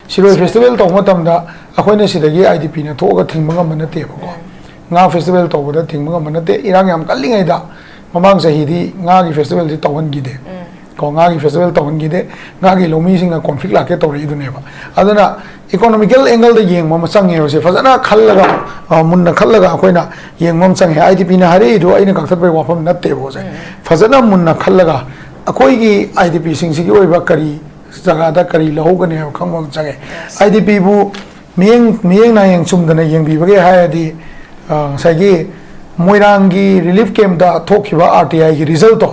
Siroi festival to matamda akhoi na sidagi IDP na thoga thingmanga manate ko nga festival to boda thingmanga manate irang yam kallingai da mamang sahi di nga gi festival di tawon gi de ko nga gi festival tawon gi de nga gi lomi singa conflict la ke to ri du ne ba aduna economical angle da yeng mama sang ye se fazana khallaga munna khallaga akhoi na yeng mom sang he IDP na hare do aina ka thatbai wafam na te bo se fazana munna khallaga akhoi gi IDP sing sigi oi ba kari jaga da kari lohogane khangmong change IDP bu miyeng na yang chumdana yang bi bage ha di sagi moirangi relief camp da thokhiba RTI gi result to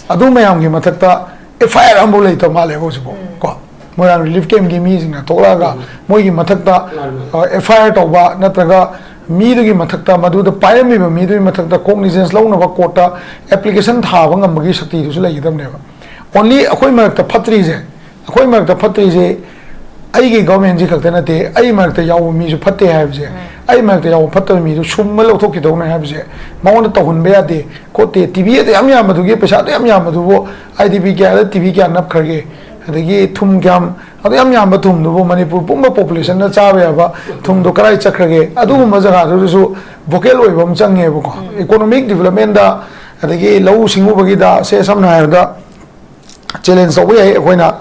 adu mayam gi mathakta FIR ambu lei to male bo ko moirang relief camp gi mi jingna tholaga moi gi mathakta FIR to ba natraga mi du gi mathakta madu da pairami ba mi du mathakta cognizance launa ba kota application tha ba ngam gi sakti du su lei dam ne ba only akhoi marakta phatri je akhoi marakta phatri je ai government ji khakta na te ai marakta yaw mi ju phatte ha je ai marakta yaw phatta mi ju summa lo thok ki do na ha je maun ta hun be ya de ko te tv de am ya madu ge pesa de am ya madu bo idp kya de tv kya nap khage adagi thum kyam adu am ya ma thum do bo manipur pumba population na cha ba ba thum do karai chakhage adu ma jaga do su vocal oi bam change bo ko economic development da adagi lau singu bagi da se samna ha da challenge so we ai koina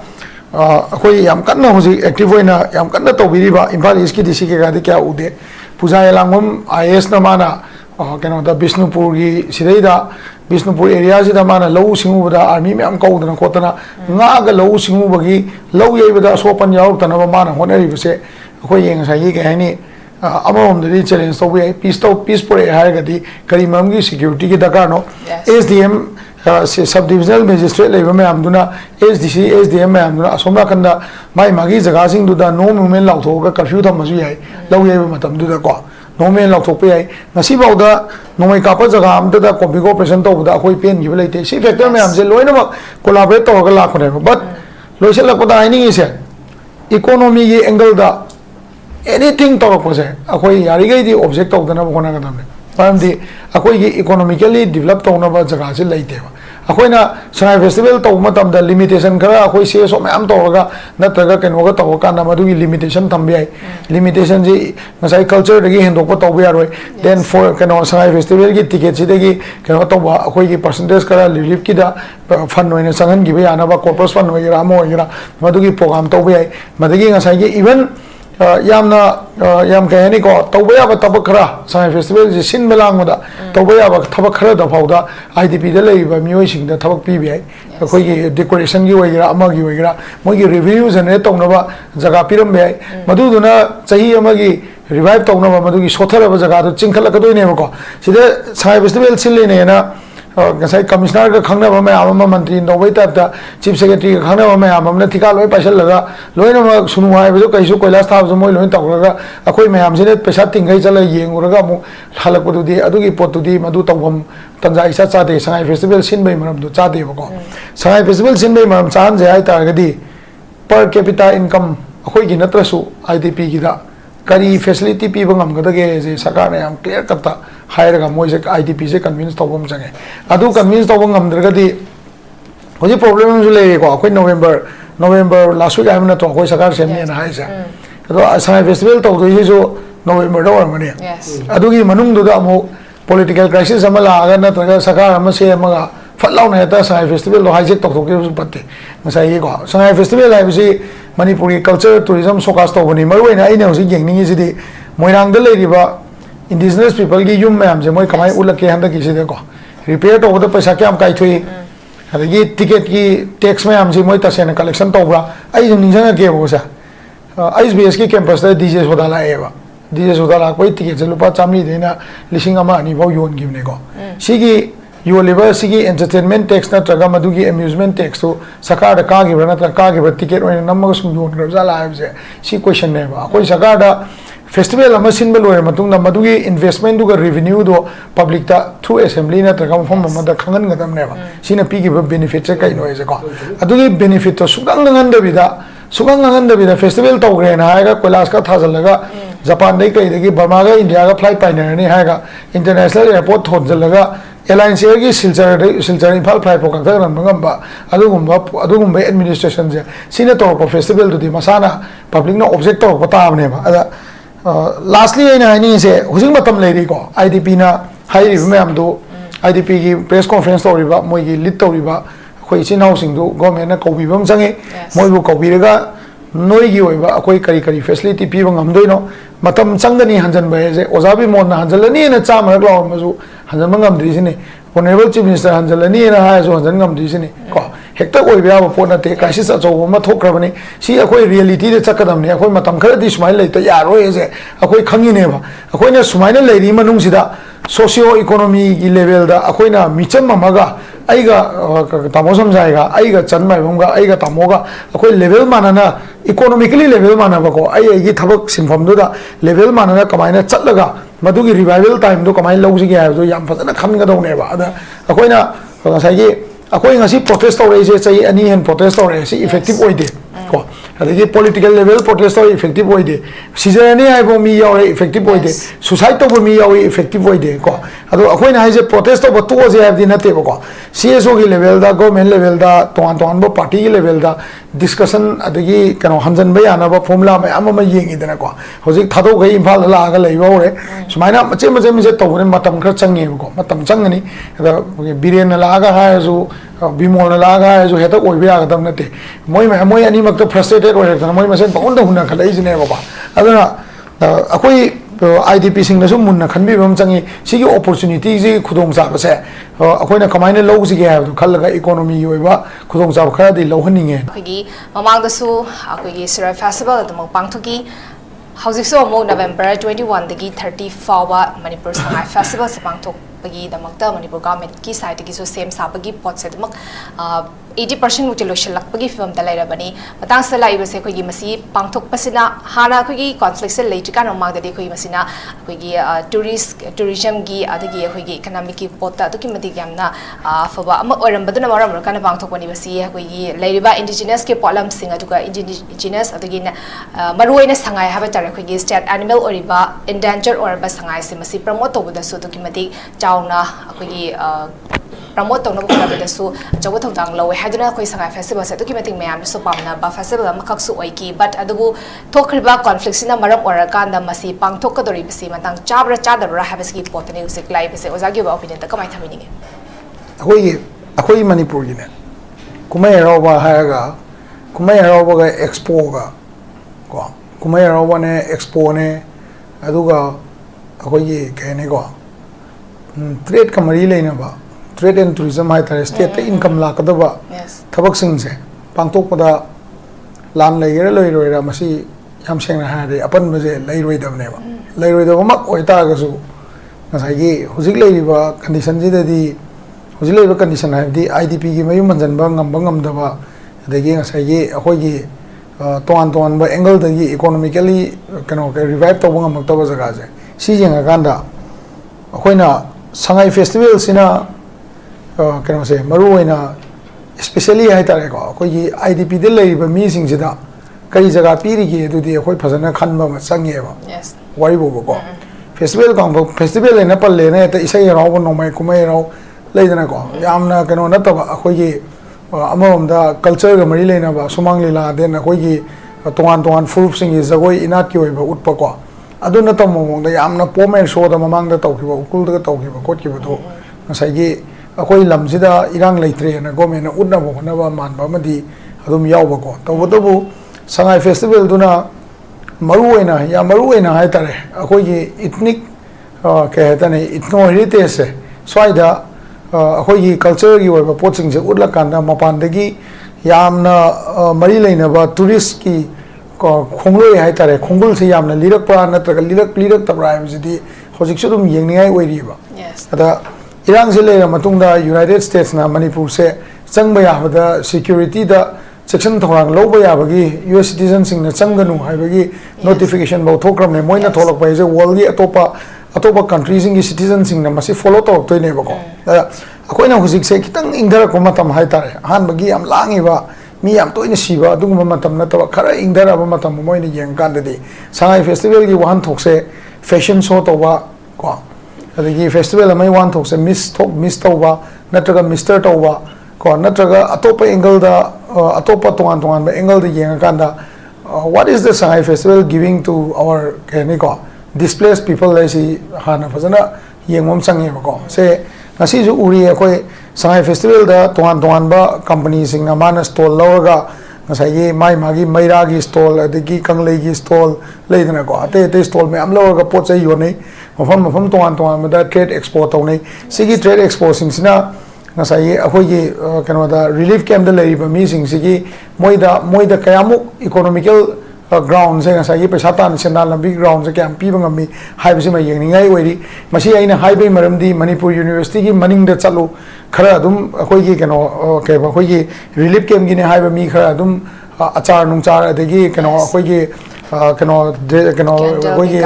akhoi yam kanna hoji active hoina yam kanna to biriba Imphal East ki DC ke ga de kya ude puja elangom IS na mana kano da Bishnupur gi sidai da Bishnupur area ji da mana lau singu da army me am kau da khotana nga ga lau singu bagi lau yei da sopan yaw ta na mana honari bse akhoi yeng sa yi ga ni amom de challenge so we peace for ha ga di karimam gi security ki dakar no SDM subdivisional magistrate level में हमदुना SDC SDM में हमदुना असोमना कंदा माई मागी जगह Singh दुदा no movement लाउथो का curfew था मजू याई लाउ ये मतलब दुदा को नो मूवमेंट लाउथो पे याई नसीब आउदा नोई कापा जगह हम दुदा कॉम्पिको ऑपरेशन तो बुदा कोई पेन की बले थे सी फैक्टर में हमसे लोई ना कोलैबोरेट तो होगा लाख होने बट लोई से लग पता है नहीं इसे इकोनॉमी ये एंगल दा एनीथिंग तो रखो से अकोई यारी गई थी ऑब्जेक्ट तो उतना बोना का दम मरमदी अकोई की इकोनॉमिकली डेवलप तौनबा जगह से लेतेबा अखोइना संगाई फेस्टिवल तौ मतमदा लिमिटेशन खरा अखोई से सो मैम तौरगा नत्रगा केनोगा तौकाना मदुगी लिमिटेशन थंबियाई लिमिटेशन जी नसाई कल्चर दगी हेंदोप तौबा यारोय देन फॉर केनो संगाई फेस्टिवल की टिकट सिदगी केनो तौबा अखोई की परसेंटेज खरा रिलीफ की दा फंड होइना संगन गिबे यानाबा कॉर्पोरेट फंड होइरा मो होइरा मदुगी प्रोग्राम तौबा याई मदगी नसाई की इवन यामना याम कहनी को तौबया तब खरा संगाई फेस्टिवल जी सिन बेलांगदा तौबया थबक खरा दफाउदा आईडीपी द लेबा मियोय सिंग द थबक पीबी है अखोई की डेकोरेशन की होइरा अमा की होइरा मोई की रिव्यू जनरेट तौनबा जगह पिरम बे मदुदुना चाही अमा की रिवाइव तौनबा मदुगी सोथरबा जगह तो चिंखलकदोइनेबको सिदे संगाई फेस्टिवल सिलेनेना गसाई कमिश्नर का खंगना बमे आमम मंत्री नोबई टाइप चीफ सेक्रेटरी का खंगना बमे आमम ने थिका लोय पैसा लगा लोयन म सुनु हाय बजो कैसु कोइलास थाब जमोय लोयन तौरगा अखोय मयाम सिने पैसा तिंगै चला येंगुरगा मु हालकपदुदी अदुगी पोतुदी मदु तौबम तंजा इसा चादे संगाई फेस्टिवल सिनबै मरम दु चादे बको संगाई फेस्टिवल सिनबै मरम चान जे हाय तारगदी पर कैपिटा इनकम अखोय gi natrasu IDP gi da kari facility pi bangam gadage je सरकार ने हम क्लियर करता हायरगा मोय से IDP से कन्विंस तौबम चंगे अदु कन्विंस तौबम ngam होजी प्रॉब्लम जो ले को अखोय नवंबर लास्ट वीक आइम न तो अखोय सरकार सेमने ना हाय से तो संगाई फेस्टिवल तो दोइ जो नवंबर दो मने अदुगी मनुंग दु अमु पॉलिटिकल क्राइसिस अमा लागा नत्रगा सरकार अमा से अमा फलाउ ने ता संगाई फेस्टिवल लो हाइजेक तो के पत्ते मसाई ये को संगाई फेस्टिवल हाइबसी manipuri culture tourism सोकास तो बनी मरुइना आइने होसी गेंगनिंग सिदि मोइरांग द लेरिबा indigenous people की युम मैम जे मोय कमाई उलके हंद की सिदे को रिपेयर तो बद पैसा क्या हम काई थुई अदगी टिकट की टैक्स मैम जे मोय तसेन कलेक्शन तोब्रा आई जो निजंग के बोसा ISBS की कैंपस द डीजे सोदा लाएबा डीजे सोदा ला कोई टिकट जे लुपा चामली देना लिसिंग अमा अनि बाव योन गिमने को सिगी यो लेबर सिगी एंटरटेनमेंट टैक्स नत्रगा मदुगी अम्यूजमेंट टैक्स तो सरकार का गिब्रा नत्र का गिब्रा टिकट ओइन नमग सुम योन ग्रजा लाइव जे सी क्वेश्चन ने बा कोई सरकार दा फेस्टिवल अमा सिनबल होय मतुंग दा मदुगी इन्वेस्टमेंट दुगा रेवेन्यू दो पब्लिक ता थ्रू असेंबली नत्रगा फॉर्म मदा खंगन गदम ने बा सिना पीगी बेनिफिट से कई नोय जे को अदुगी बेनिफिट तो सुगंग नंगन दबिदा फेस्टिवल तौग्रे ना हायगा कोलास का थाजलगा जापान दे कई दगी बर्मा गा इंडिया का फ्लाइट पाइनर ने हायगा इंटरनेशनल एयरपोर्ट थोजलगा airline share silchar imphal flight po kangthak ran mangamba adugumba administration je sina to festival to di masana public na object to pata amne ba ada lastly aina ni se hujing matam leiri ko idp na hai ri me am do idp gi press conference to riba moi gi lead to riba khoi chin housing do government na kobi bam changi moi bu kobi ga noi gi oiba akoi kari facility pi bang am doino matam changani hanjan ba je ojabi mon na hanjalani na cha mar law mazu hanjan mangam dri sini honorable chief minister hanjalani na ha so hanjan ngam dri sini ko hekta oiba ba pona te crisis a chaw ma thokrabani si akoi reality de chakadam ne akoi matam khara di smile lai ta yaro je akoi khangi ne ba akoi na smile lai ri manung sida socio economy gi level da akoi na micham mamaga aiga tamosam jaiga aiga chanmai bamga aiga tamoga akoi level manana economically level manaba ko ai gi thabak sinfam do da level manana kamaina chatlaga madugi revival time do kamai lawji gi do yam phadana khamga do ne ba ada akoi na ngasai gi akoi ngasi protest ore je chai ani hen protest ore si effective oide ko adagi political level protest ore effective oide sizani ai bo mi yaw effective oide suicide to bo mi yaw effective oide ko ado akoi na je protest to to je abdi na te ko CSO gi level da government level da ton bo party gi level da discussion adagi kano hanjan ba yana ba formula ma ama yengi dana ko hojik thado gai imphal la ga lei ba ore sumaina mache me je to ne matam khar changi ko matam changani da biren la ga ha ju bimol la ga ju heta oi ba ga dam na te moi ani mak to frustrated ore ta moi masen paun da hunna khalai jine ba adana akoi IDP sing na sum munna khanbi bam changi sigi opportunity ji khudong sa ba se akoina kamaina low ji ga ha khallaga economy yoi ba khudong sa khara di lo haninge khigi mamang da su akoigi Sirai festival da mong pangthoki hauzik so mo November 21 dagi 30 fawa Manipur Sangai festival sa pangthok pagi damakta Manipur government ki side ki so same sa pagi pot se damak 80% मुझे लोशल लग पगी film तलाइ रबनी बतांग से लाई बसे कोई मसी पांगथोक पसिना हाना कोई conflict से late का नमाग दे कोई मसिना कोई टूरिज्म की अदगी कोई इकोनॉमिक की पोता तो की मति यामना फबा अम ओरम बदना मरम का पांगथोक बनी बसी कोई लेरिबा इंडिजिनस के प्रॉब्लम सिंग अदुगा इंडिजिनस अदगी मरुइना संगाय हाबे तारे कोई स्टेट एनिमल ओरिबा इंडेंजर ओरबा संगाय से मसी प्रमोट तोबदसु तो की मति चाउना कोई promote tong na ko da su chawu thong dang lawe haduna koi sangai festival se to ki meting mayam so pamna ba festival am khak su oi ki but adubu thokriba conflict sina maram ora kan da masi pang thok ka dori bisi matang chabra chadara habes ki potani usik lai bisi ozagi ba opinion ta kamai thamini ge akoi manipur gi ne kumai roba ha ga kumai roba ga expo ga ko kumai roba ne expo ne aduga akoi gi ke ne ko trade kamari leina ba trade and tourism hai tare state income la kadaba thabak sing se pangtok pada lan leira loira masi yam seng na ha de apan ma je leiroi dam ne ba leiroi da mak oi ta ga su ngasai gi hujik leiri ba condition ji da di hujik leiri ba condition ha di IDP gi mayum manjan ba ngam da ba de gi ngasai gi akoi gi ton ba angle da gi economically kano revive to ngam ta ba jaga je si jeng ga da akoi na sangai festival sina kano se maru oina especially hai tare ko koi gi IDP de lei ba mi sing jida kai jaga piri gi du di khoi phasana khan ba ma change ba yes wari bo ko festival kang bo festival na pal le na ta isai raw bo no mai kumai raw lei dana ko yamna kano na ta ba khoi gi amom da culture ga mari le na ba sumang lila de na khoi gi tongan full sing is jagoi inat ki oi ba ut pa ko adu na ta mo da yamna pomen show da mamang da taw ki ba ukul da taw ki ba kot ki ba do ngasai gi akoi lam sida irang leitre na government na unna bo na ba man ba madi adum yaw ba ko to bu sangai festival duna maru oina hai tare akoi gi ethnic ke heta ne ethno heritage se swaida akoi gi culture gi wa poching se utla kanda mapan de gi yamna mari leina ba tourist ki khongloi hai tare khongul se yamna lirak pa na tra lirak tabra hai ji hojik su dum yengningai oiri ba yes ada irang se le matung da United States na Manipur se changba ya ba security da section thorang lo ba ya ba gi US citizen sing na changganu hai ba gi notification ba thokram ne moina tholak pa je world gi atopa countries sing gi citizen sing na masi follow to to ne ba ko akoi na hujik se kitang ingdara ko matam hai tare han ba gi am langi ba mi am to ina siba du matam na ta khara ingdara ba matam moina yeng kan de sangai festival gi wan thok se fashion show to ba ko adagi festival amai wan thok se miss toba natraga mister toba ko natraga atopa angle da atopa tongan ba angle da yenga kanda what is the Sangai festival giving to our ko displaced people lai si hana fazana yengom change ko se ngasi ju uri akoi Sangai festival da tongan ba company sing na mana stall lawaga ngasai mai magi maira gi stall adagi kanglei gi stall leidana ko ate stall me am lawaga pot chai yo nei mafam tongan da trade expo to nei sigi trade expo sing sina ngasai akoi gi kano da relief camp da lei ba mi sing sigi moida kayamuk economical ground se ngasai paisa tan senal na big ground se camp pi bang mi hai bisi ma yeng ningai oiri masi aina hai bai maram di manipur university gi maning da chalu khara adum akoi gi kano ke ba akoi gi relief camp gi ne hai ba mi khara adum achar nung char adagi kano akoi gi kano akoi gi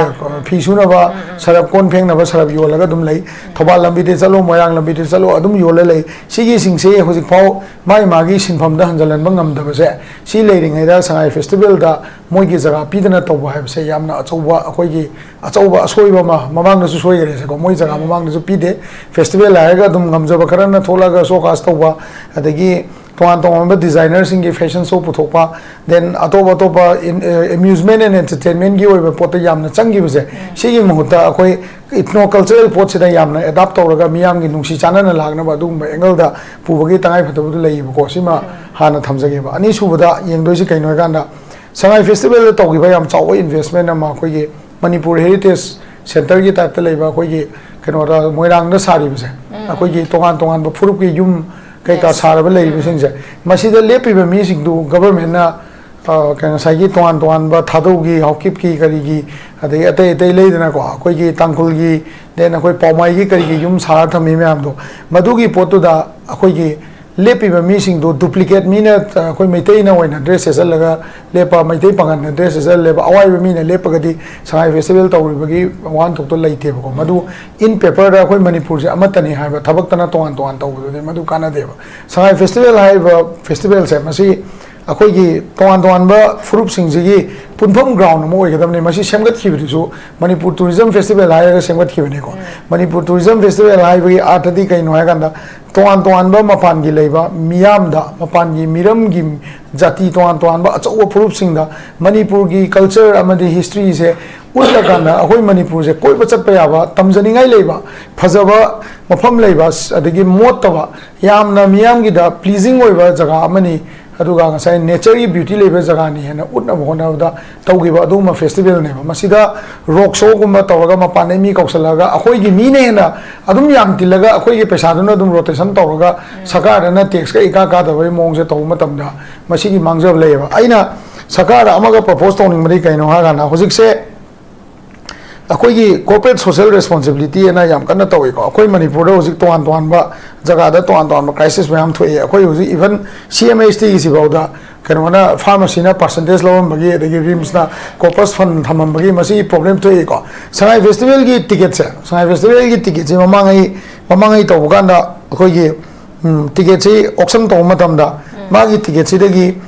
phi suna ba sarap kon pheng na ba sarap yo laga dum lei thobal lambi de chalo moyang lambi de chalo adum yo le lei sigi sing se hojik phau mai magi sinpham da hanjalan bangam da ba se si leiring ai da Sangai festival da moi gi jaga pidana to ba se yamna achauba akoi gi achauba soiba ma mamang na su soi gare se ko moi jaga mamang na su pide festival la ga dum ngam jaba karan na thola ga so kas to ba adagi tongan designers in fashion show puthokpa then atopa amusement and entertainment gi oiba pot yamna changi bse sigi muhuta akoi ethno cultural pot sida yamna adapt tawraga miyam gi nungsi chana na lagna ba dung angle da pubagi tangai phatabu lei ko sima hana thamjage ba ani subada yengdoi si kainoi ganda Sangai festival to gi ba yam chaw investment ma khoi gi manipur heritage center gi type ta leiba khoi gi keno ra moirang da sari bse akoi gi tongan ba furup gi yum kai ka saraba lei bising je masida lepi ba mi sing du government na kan sai gi tongan ba thadu gi hokip ki kari gi adai ate lei dana ko koi gi tangkul gi den koi paumai gi kari gi yum sar thami me am do madu gi potu da koi gi lepi ba mi sing du duplicate mi na koi meitei na oina dresses alaga lepa meitei pangan na dresses leba awai ba mi na lepa gadi Sangai festival tawri ba gi wan thok to leite ba ko madu in paper da koi manipur se amatani ha ba thabak tana tongan taw de madu kana de ba Sangai festival hai ba festival se masi akoi gi tongan ba furup sing ji punpham ground mo oi gadam ne masi semgat ki bi su manipur tourism festival hai ga semgat ki ne ko manipur tourism festival hai bi atadi kai no ha ganda tongan ba mapan gi leiba miyam da mapan gi miram gi jati tongan ba achau furup sing da manipur gi culture amadi history se ulla ganda akoi manipur se koi ba chat pa ya ba tamjani ngai leiba phajaba mafam leiba adagi mot ta ba yamna miyam gi da pleasing oi ba jaga amani aduga ngasai nature beauty level jaga ni hena utna bhona da tawgiba aduma festival ne masida rock show gumba tawga mapane mi kausalaga akoi gi mi ne na adum yam tilaga akoi gi pesa duna adum rotation tawga sakara na tax ka ika ka da bai mong se taw matam da masigi mangjab leba aina sakara amaga propose tawning mari kaino ha ga na hojik se akoi gi corporate social responsibility na yam kana tawi ko akoi manipur da hojik toan ba jaga da toan ba crisis mayam thoi akoi hojik even CMHT gi sibauda kanona pharmacy na percentage lawam bagi adagi rims na corpus fund thamam bagi masi problem thoi ko Sangai festival gi ticket se Sangai festival gi ticket je mamangai to buganda akoi gi ticket se auction to matam da magi ticket se dagi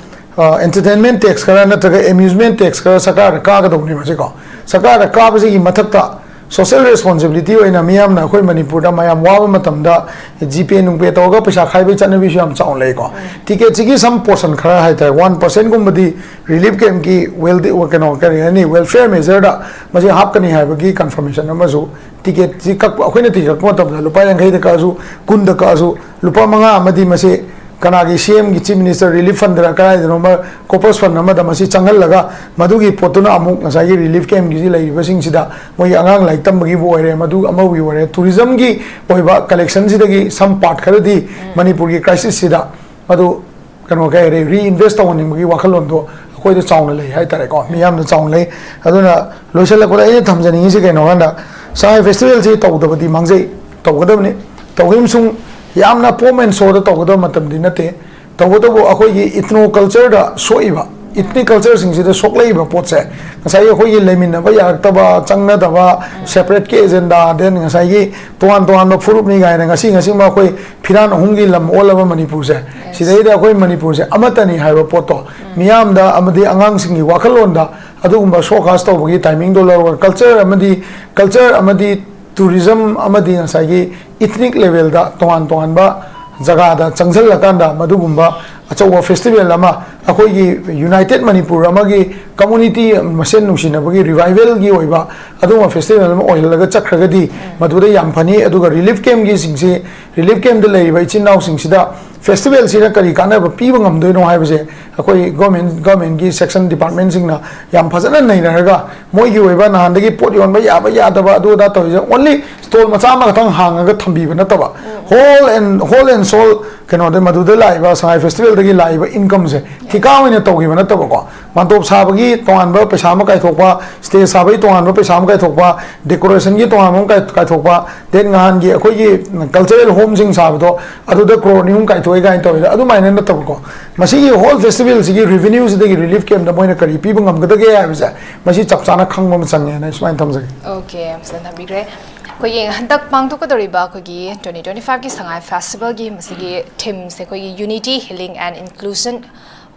entertainment tax kara na taga amusement tax kara sakar ka ga dogni ma se ko sakar ka ba gi mathakta social responsibility oina miyam na khoi manipur da mayam wa matam da GP nung pe to ga paisa khai be chana bi sham chaung lei ko ticket gi some portion khara hai ta 1% gum badi relief camp ki wealthy kano kari ani welfare measure da maji hap kani hai ba gi confirmation ma zu ticket ji kak khoi na ticket ko tam da lupa yang khai da ka zu kun da ka zu lupa manga amadi mase kanagi CM gi chief minister relief fund ra kai no ma corpus fund ma da masi changal laga madugi potuna amuk ngasai gi relief camp gi lai basing sida moi angang lai tam gi boire madu ama wi wore tourism gi oiba collection sida gi some part khadi manipur gi crisis sida madu kano kai reinvest on gi wakhalon do koi da chaung lai hai tare ko miyam da chaung lai aduna loisal ko ai thamjani si kai no ganda Sangai festival si tawdabadi mangjai tawgadabni tawhim sung yamna pomen so da tawgado matam di nate tawgado bo akoi gi ethno culture da soiba ethnic culture sing si da soklei ba pot se ngasai akoi gi lemin na ba yak ta ba changna da ba separate ke agenda den ngasai gi toan ba furup ni gai na ngasi ma akoi phiran hungi lam olaba manipur se sidai da akoi manipur se amatani hai ba pot to miyam da amadi angang sing gi wakhalon da adugumba showcase to gi timing do culture amadi tourism amadi ngasai ethnic level da toan ba jaga da changzal lakanda madugumba achawa festival lama akoi United Manipur amagi community masen nungsinabagi revival gi oiba aduma festival lama oilaga chakragadi maduda yam phani aduga relief camp gi singse relief camp de leiba ichinau singsida festival sina kari kana ba piba ngamdoi no haibase akoi government gi section department singna yam phajana nainaraga moi gi oiba nahandagi pot yon ba ya daba adu da toy only stall macha ma thang hangaga thambi ba nataba whole and soul kano de maduda laiba sangai festival dagi laiba income se thikaw ina togi ba nataba ko mantop sabagi toan ba paisa ma kai thokpa stage sabai toan ba paisa ma kai thokpa decoration gi toan ma kai thokpa den ngan gi akoi gi cultural home sing sabdo adu da crore ni kai thoi gai toy adu maina nataba ko masi whole festival sigi revenues dagi relief camp da moina kari pi bangam gada ge ya bisa masi chapchana khangma ma change na ismain thamjagi okay am san thabigre ko ye handak pangtok ko doriba ko gi 2025 ki sangai festival gi masigi theme se ko unity healing and inclusion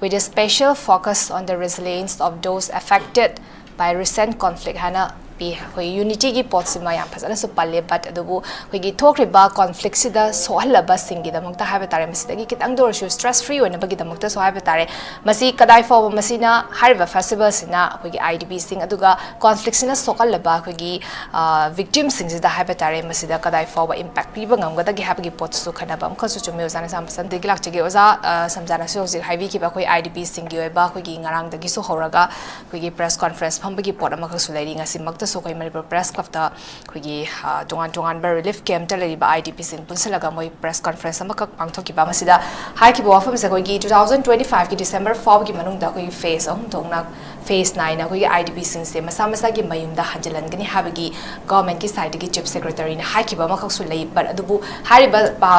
with a special focus on the resilience of those affected by recent conflict hana pi hoi unity gi pot sima yam phasana su palle but adubu hoi gi thokriba conflict sida sohalaba singi damangta habe tare masidagi kitang dor shu stress free oina bagi damangta so habe tare masi kadai fo masina hariba festival sina hoi gi idp sing aduga conflict sina sokalaba hoi gi victim sing sida habe tare masida kadai fo impact pi bangam gada gi habe gi pot su khana bam khasu chu meuzana sam san de gilak chege oza samjana su hojik highway ki ba hoi idp sing gi ba hoi gi ngarang dagi su horaga hoi gi press conference pham bagi pot ama khasu lai ringa sim so koi manipur press club ta khogi tongan bar relief camp ta lari ba idp sing punsalaga moi press conference ama kak pangthoki ba masida hai ki bo afam se koi 2025 ki December 4 ki manung da koi phase ahum thongna phase 9 na koi idp sing se masa masa gi mayum da hajalan gani habagi government ki side ki chief secretary na hai ki ba ma kak su lei but adubu hari ba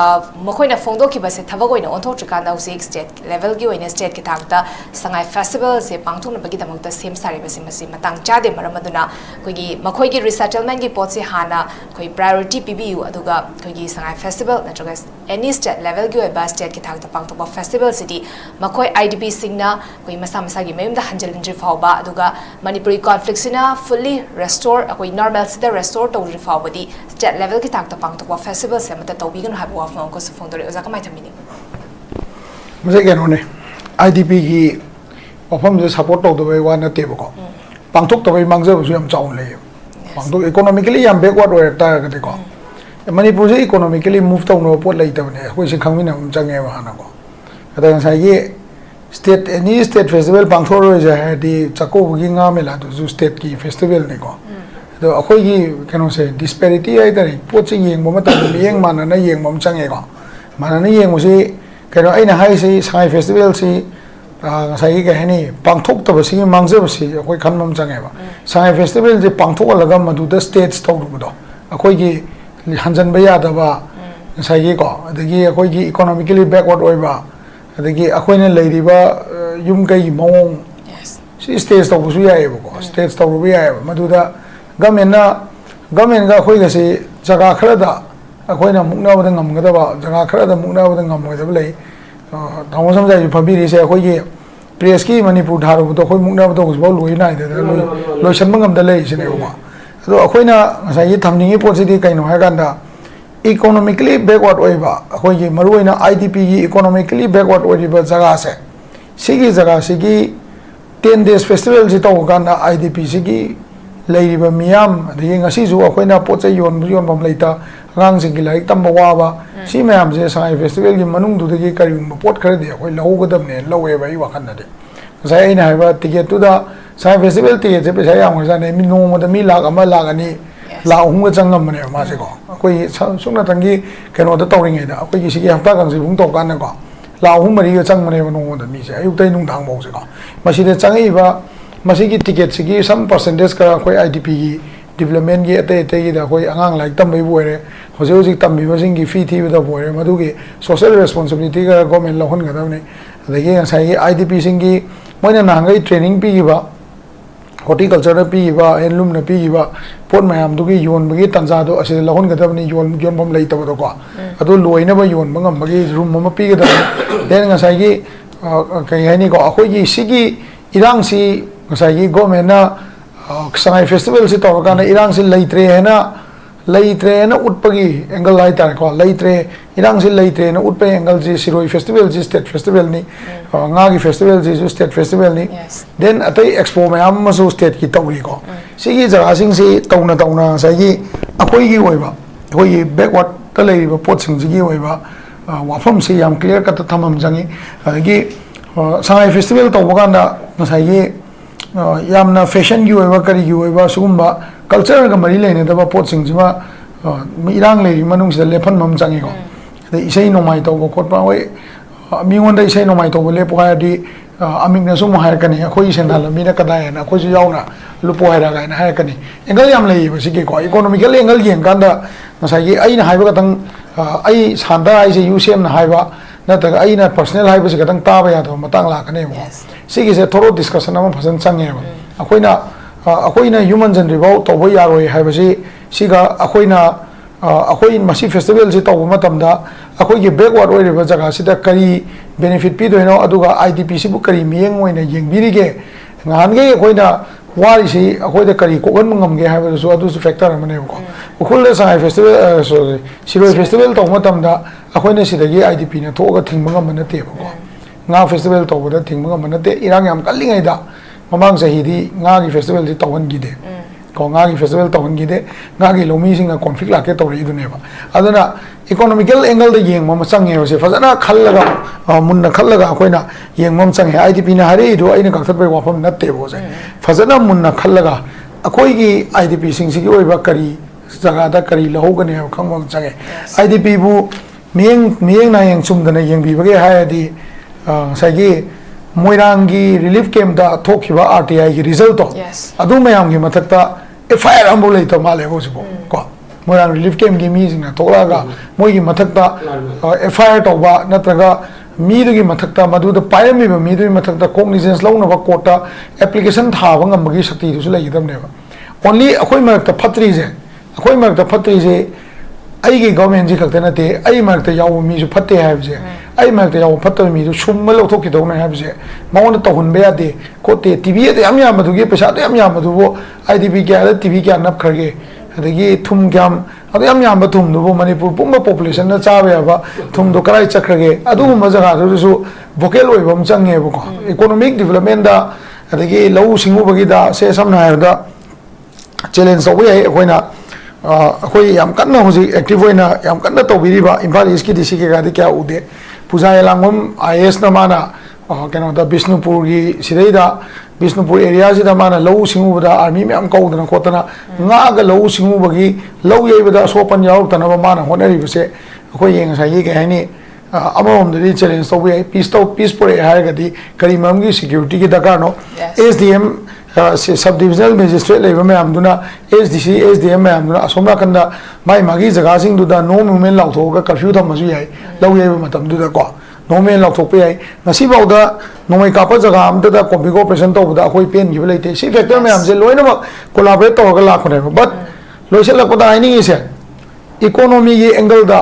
makoi na phongdo ki ba se thabag oina onthok trika na usik state level gi oina state ki thangta sangai festival se pangthok na bagi damang ta sem sari ba se masi matang chade maramaduna koi makhoi gi resettlement gi pot se hana koi priority pbu aduga koi gi sangai festival natraga any state level gi ba state ki thang ta pang to festival city makhoi idp singna koi masa masa gi mayum da hanjal inji fawba aduga manipuri conflict sina fully restore koi normal sida restore to ri fawba di state level ki thang ta pang to festival se mata to bigan ha bo afon ko su fong dore oza ka mai thamini mase ke no ne idp gi ofam je support to do wa na te ko pangthok to mangje bu yam chaw le pangthok economically yam backward or ta ga de ko manipur je economically move to no pot lai ta ne khoi sin khangmi na change ba na ko ada sai ye state any state festival pangthok ro je ha di chako bu gi nga me la to state ki festival ne ko do akhoi gi kano se disparity ai da pot chi yeng bo ma ta yeng ma na yeng mom change ko ma na yeng mo si kano ai na hai si sai festival si ngasai ga hani pangthok ta basi mangje basi akoi khanmam change ba sangai festival je pangthok alaga madu da stage to ru do akoi gi hanjan ba ya da ba ngasai gi ko adagi akoi gi economically backward oi ba adagi akoi ne lei ri ba yum kai mong si stage to bu ya ba ko stage to ru ya ba madu da government ga akoi ga si jaga khara da akoi na mukna ba da ngam ga da ba jaga khara da mukna ba da ngam ga da lei thong samjai ju phabi ri se khoi gi press ki manipur dharu to khoi mukna to usbau loi nai de loi san mangam da lei sine ba ado akhoi na ngasai gi thamning gi positive kai no ha kan da economically backward oi ba akhoi gi maru na idp gi economically backward oi ba jaga se sigi jaga sigi 10 days festival ji to kan da idp sigi lei ri ba miyam de ngasi ju akhoi na pochai yon bam leita ngang sing gi lai tam ba ba si mayam je sangai festival gi manung du de gi kari pot khare de khoi lau ga dam ne lawe ba i wa khan na de sai ai na ba ticket tu da sangai festival ticket je sai yang ga ne mi no mo da mi la ga ma la ga ni la hung ga chang ngam ne ma se ko khoi sung na tang gi keno da to ring da khoi gi si gi hafta gang si bung to kan na ko la hung mari ga chang ne no mo da mi se ayu tai nung dang bo se ko ma si de chang i ba ma si gi ticket si gi some percentage ka khoi idp gi development gi ate gi da khoi angang like tam bai boire hoje tam bi basing gi fee thi da boire madu gi social responsibility ga government lohon ga da ne adagi sai gi idp sing gi moina na ngai training pi gi ba horticulture pi gi ba handloom na pi gi ba pot mayam du gi yon bagi tanja do ase lohon ga da ne yon bom lai ta do ko adu loina ba yon bangam bagi room ma pi ga da den nga sai gi kai hai ni ko akhoi gi sigi irang si ngasai gi government na sangai festival si to ka na irang si leitre hai na leitre na utpagi angle lai tar ko leitre irang si leitre na utpagi angle ji Siroi festival ji state festival ni nga gi festival ji state festival ni then atai expo mayam ma su state ki tawri ko sigi jaga sing si tawna sai gi akoi gi oiba akoi gi backward ta lei ba pot sing ji gi oiba wafam si yam clear ka ta thamam jangi gi Sangai festival tawba kanda ngasai gi yamna fashion gi oiba kari gi oiba sugumba culture ga mari leine daba pot sing jima irang lei manung sida lephan mam changi ko de isai nomai to ko khotpa oi mingon da isai nomai to le po di aming na sum hair kani khoi sendal mi na kadai na khoi ju yauna lu po hair ga na hair kani engal yam lei ba sike ko economical engal yeng kanda ngasai gi ai na haiba ka tang ai sanda ai se usem na haiba na ta ai na personal haiba se ka tang ta ba ya to matang la kane mo sike se thoro discussion am phasan change ba akoina human general to bo yaroi haibasi siga akoin masi festival ji to matamda akoi gi backward oi reba jaga sida kari benefit pi doino aduga idp si bu kari mieng oina yengbiri ge ngan ge akoina wari si akoida kari ko gon ngam ge haiba so adu factor amane ko ukhul le sai festival so Siroi festival to matamda akoina sida gi idp na to ga thingma ngam na te ko nga festival to da thingma ngam na te irang yam kallingai da mamang sahi di nga gi festival di tawan gi de ko nga gi festival tawan gi de nga gi lomi sing a conflict la ke to ri du ne ba aduna economical angle de yeng mama chang ye se fazana khallaga munna khallaga akoina yeng mom chang he idp na hare do aina ka that bai wafam na te bo se fazana munna khallaga akoi gi idp sing si gi oi ba kari jaga da kari lahu ga ne khang mom chang idp bu mieng na yeng chum da na yeng bi ba ge ha di sai gi Moirangi relief camp da thokiba RTI ki result to adu mayam gi mathakta FIR ambo lei to male ho sibo ko Moirang relief camp gi mi singna thoraga moi gi mathakta FIR to ba natraga mi du gi mathakta madu da pairami ba mi du mathakta cognizance launa ba kota application tha ba ngam gi sakti du su lei dam ne ba only akoi marakta phatri je ai gi government ji khakta na te ai marakta yaw mi su phatte ha je ai marakta yaw phatta mi du summa lo thok ki do na ha je mauna to hun be ya de ko te tv de am ya madu gi pesa de am ya madu bo idp kya da tv kya nap kharge adagi thum kyam adu am ya ma thum du bo manipur pumba population na cha ba ba thum do karai chakhrage adu ma jaga du su vocal oi bam change bo ko economic development da adagi lau singu bagi da se samna ha da challenge so we hoina akoi yam kanna hoji active hoina yam kanna to biriba Imphal East ki disi ke ga de kya ude puja elangom is na mana kano da Bishnupur gi sidai da Bishnupur area ji da mana lau singu da army me am kau da khotana nga ga lau singu bagi lau yei da sopan yaw tana ba mana honari bse akoi yeng sa yi ga ni amom de challenge so we peace pur ha ga di karimam gi security ki dakar no SDM sub divisional magistrate level में हमदुना SDC SDM में हमदुना असोमना कंदा माई मागी जगह Singh दुदा no movement लाउ थोगा curfew था मजू याई लाउ ये भी मतलब दुदा को no movement लाउ थोपे याई नसीब आउदा नोई कापा जगह हम तो दा कॉम्पिको ऑपरेशन तो बुदा कोई पेन की बोले थे सी फैक्टर में हमसे लोई ना कोलाबरेट तो होगा लाख होने बट लोई से लग पता है नहीं इसे इकोनॉमी ये एंगल दा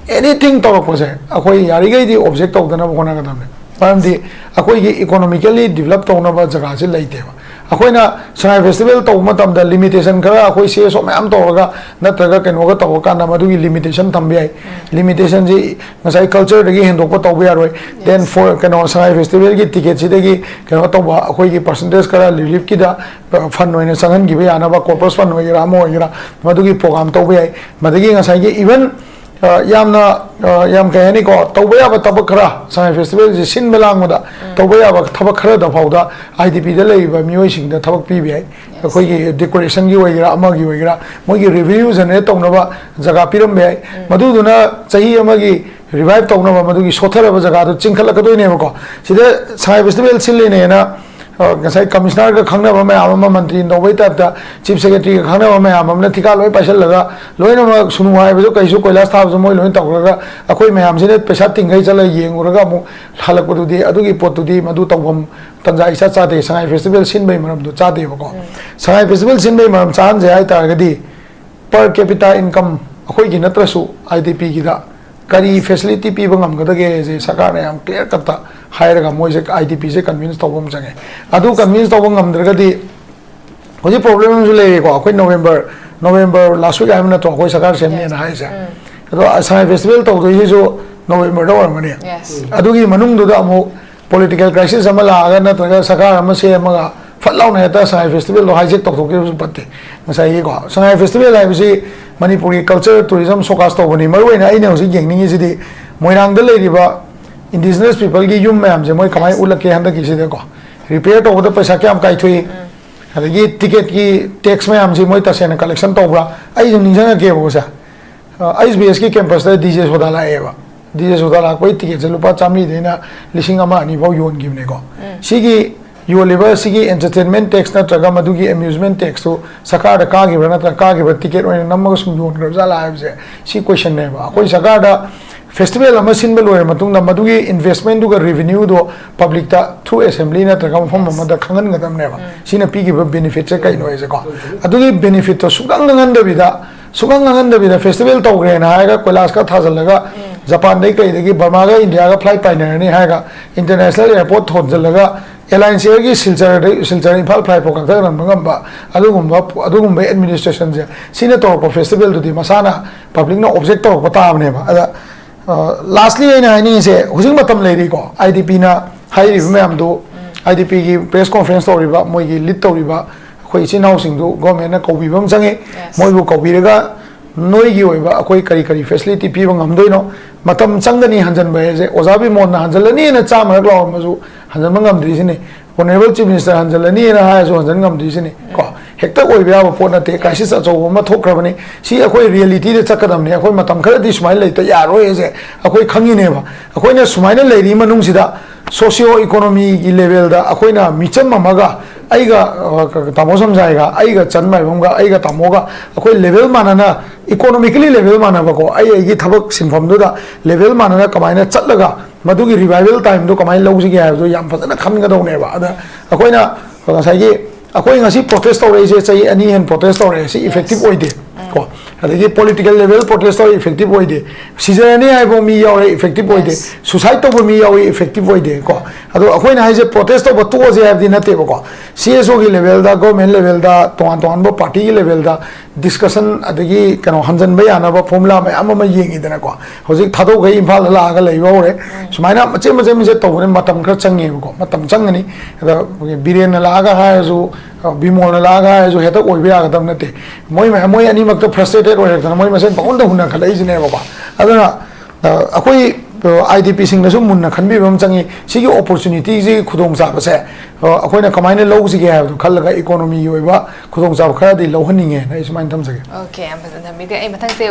एनीथिंग तो रखो से अकोई यारी गई थी ऑब्जेक्ट तो उतना होना का था पारमदी अकोई की इकोनॉमिकली डेवलप तो होना बस जगह से लेते हैं अकोईना संगाई फेस्टिवल तो मतम दा लिमिटेशन करा अकोई से सो मैम तो होगा नत्रगा केनोगा तो होगा ना मधुगी लिमिटेशन थम्बे आई लिमिटेशन जी नसाई कल्चर दगी हेंदोक तो बे यारोय देन फॉर केनो संगाई फेस्टिवल की टिकट सिदगी केनो तो अकोई की परसेंटेज करा रिलीफ की दा फंड होइना संगन गिबे आनाबा कॉर्पोरेट फंड होइरा मो होइरा मधुगी प्रोग्राम तो बे आई मधुगी नसाई की इवन याम कहनी को तौबया तब खरा संगाई फेस्टिवल जी सिन बेलांग मदा तौबया थबक खरा द फाउदा आईडीपी द लेबा मियोय सिंग द थबक पी बे अखोई की डेकोरेशन की वगैरह अमा की वगैरह मोगी रिव्यू जनरेट तौनबा जगह पिरम बे मदुदुना चही अमगी रिवाइव तौनबा मदुगी सोथरबा जगह दो चिंखलकदोइने बको सिदे संगाई फेस्टिवल सिलेने ना गसाई कमिश्नर का खंगना बमे आमम मंत्री नोबई टाइप चीफ सेक्रेटरी का खंगना बमे आमम ने थिका लोय पैसा लगा लोय न सुनु हाय बजो कैसु कोइलास थाब जो मोय लोय तौरगा अखोय मयाम सिने पैसा तिंगै चला येंगुरगा मु हालकपुदुदी अदुगी पोतुदी मदु तौबम तंजा इसा चादे संगाई फेस्टिवल सिनबै मरम दु चादे बको संगाई फेस्टिवल सिनबै मरम चान जे हाय तारगदी पर कैपिटा इनकम अखोय gi natrasu idp gi da kari facility pi bangam gadage je sarkar ne am clear katta hairaga moi je idp je convince tawbam change adu convince tawbam ngam dragadi hoji problem ju le ko akoi november November last week I am not to go Sakar Semi and Haisa. Sangai Festival to the November or money. Yes. Adugi Manung do the political crisis Amala, Sakar Amase Fatlauna Sangai Festival or Hijack to give Patti. Sangai Festival I see Manipuri culture, tourism, so cast over him. I know Yang is the Moirang the lady, indigenous people give you ma'am, Moy Kamai Ulaki and the Kisidago. Repair over the Pasakam Kaitui. Ticket ki tax में हमसे मोई तस्वीर collection तो हुआ आई जो निज़ाना क्या वो सा आई BS की campus से DJ सोदा लाएगा DJ सोदा ला कोई ticket से लुपा चामी देना लिशिंग अमा अनिवार्य योन गिवने को सीगी यो लेबर सीगी entertainment tax ना ट्रगा मधुगी amusement tax तो सकार का गिवना तो का गिव ticket वाले नम्बर को सुन कर जा लाइव से सी question नहीं बा कोई सकार दा festival ama sinbel oy matung na madugi investment du ga revenue do public ta through assembly na tra kam phom ma da khangan ga dam ne ba sina pi gi benefit se kai no je ko adugi benefit to sugang ngan da bida festival to gre na ga kolas ka thajal laga japan dai kai gi burma ga india ga flight pioneer ni ha ga international airport thonjal laga airline share gi silchar infal flight po ka ta ran ngam ba adugum ba administration je sina to po festival du di masana public no object to pa ta ne ba lastly I need say husing matam lady ko IDP na high review ma'am do IDP ki press conference story ba moi ki lit story ba khoi chin housing do government na ko bi bam change moi bu ko bi ga noi gi oi ba koi kari facility pi bang am doi no matam changani hanjan ba je ojabi mon na hanjalani na cha ma law ma ju hanjan mangam dri sini honorable chief minister hanjalani na ha ju hanjan ngam dri sini ko hekta oi bya ba pon na te crisis a jo ma thok krabani si akoi reality de chakadam ne akoi matam khara di smile lai ta ya ro je akoi khangi ne ba akoi na smile lai ri manung sida socio economy ki level da akoi na micham mamaga aiga tamosam jaiga aiga chanmai bamga aiga tamoga akoi level manana economically level manaba ko ai gi thabak sinfam do da level manana kamaina chatlaga madugi revival time do kamai lawji gi ha do yam phadana khamga do ne ba ada akoi na sai gi akoi ngasi protest ore je chai ani hen protest ore si effective oide ko adagi political level protest ore effective oide sizani ai bo mi yaw effective oide suicide to bo mi yaw effective oide ko ado akoi na je protest to bo to je have di nate ko CSO gi level da government level da ton bo party gi level da discussion adagi kano hanjan ba yana ba formula ma ama yengi dana ko hoji thado gai imphal la ga lei ba ore sumaina mache je to ne matam khar changi ko matam changani da biren la ga ha ju bimol la ga ju heta oi ba ga dam nate moi ani mak to frustrated ore ta moi masen paun da hunna khalai jine ba aduna akoi IDP sing na sum munna khanbi bam changi sigi opportunity ji khudong sa ba se akoi na kamaina low ji ge ha do khallaga economy yoi ba khudong sa khara di lo haninge na ismain tham sage okay am bhajan tham bi ga ai mathang se